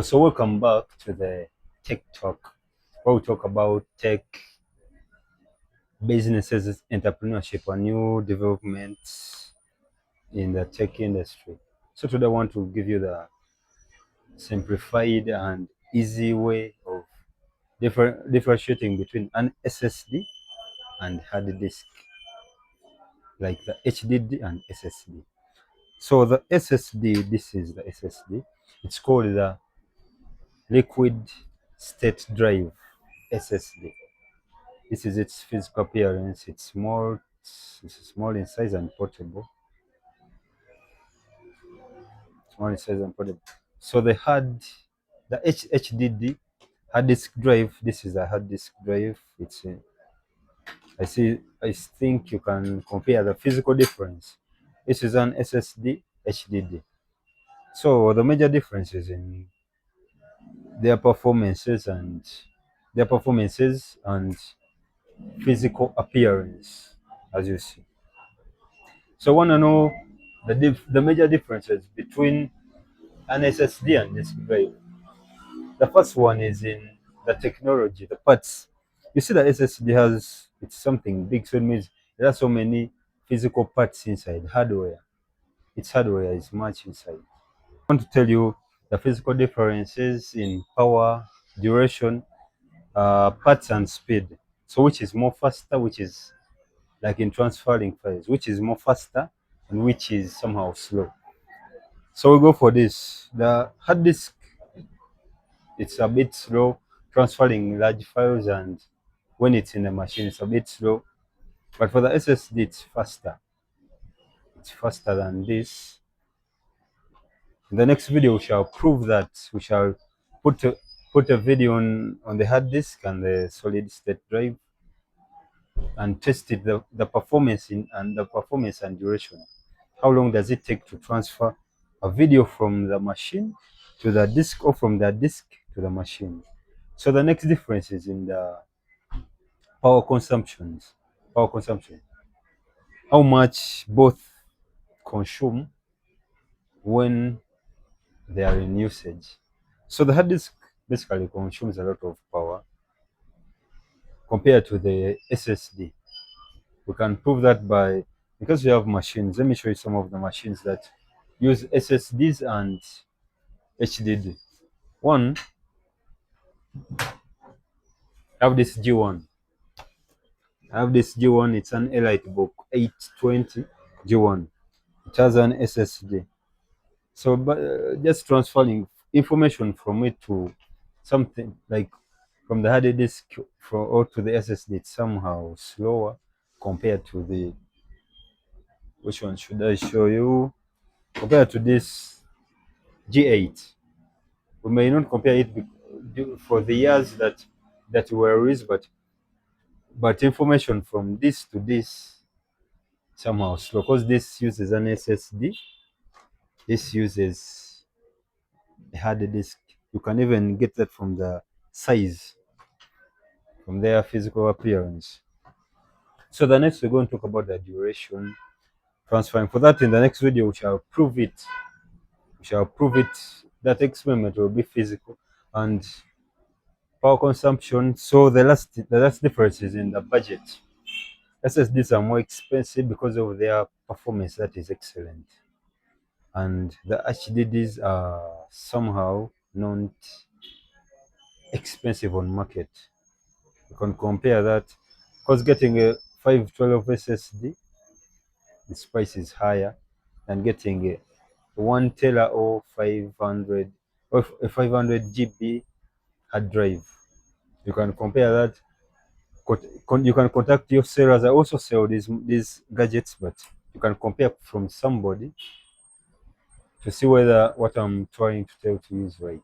So welcome back to the Tech Talk, where we talk about tech, businesses, entrepreneurship, and new developments in the tech industry. So today I want to give you the simplified and easy way of differentiating between an SSD and hard disk, like the HDD and SSD. So the SSD, this is the SSD. It's called the liquid state drive SSD. This is its physical appearance. It's small in size and portable. Small in size and portable. So the HDD hard disk drive. This is a hard disk drive. I think you can compare the physical difference. This is an SSD HDD. So the major differences in their performances and their performances and physical appearance, as you see. So I want to know the major differences between an SSD and disk drive. The first one is in the technology, the parts. You see, the SSD has it's something big, so it means there are so many physical parts inside hardware. Its hardware is much inside. I want to tell you the physical differences in power, duration, parts, and speed. So which is more faster, which is like in transferring files, which is more faster and which is somehow slow. So we go for this. The hard disk, it's a bit slow transferring large files, and when it's in the machine, it's a bit slow. But for the SSD, it's faster. It's faster than this. In the next video, we shall prove that. We shall put a, put a video on the hard disk and the solid state drive and test it the performance and the performance and duration. How long does it take to transfer a video from the machine to the disk or from the disk to the machine? So the next difference is in the power consumptions. Power consumption. How much both consume when they are in usage. So the hard disk basically consumes a lot of power compared to the SSD. We can prove that by because we have machines. Let me show you some of the machines that use SSDs and HDD. One, I have this G1. I have this G1. It's an EliteBook 820 G1. It has an SSD. So, just transferring information from it to something like from the hard disk or to the SSD, it's somehow slower compared to the which one should I show you? Compared to this G8, we may not compare it for the years that were used, but information from this to this somehow slow because this uses an SSD, this uses a hard disk. You can even get that from the size, from their physical appearance. So the next we're going to talk about the duration transferring. For that, in the next video, we shall prove it. We shall prove it. That experiment will be physical and power consumption. So the last difference is in the budget. SSDs are more expensive because of their performance that is excellent, and the HDDs are somehow not expensive on market. You can compare that because getting a 512 SSD, its price is higher than getting a 1 tera or 500 or a 500 GB hard drive. You can compare that. You can contact your sellers. I also sell these gadgets, but you can compare from somebody to see whether what I'm trying to tell to you is right.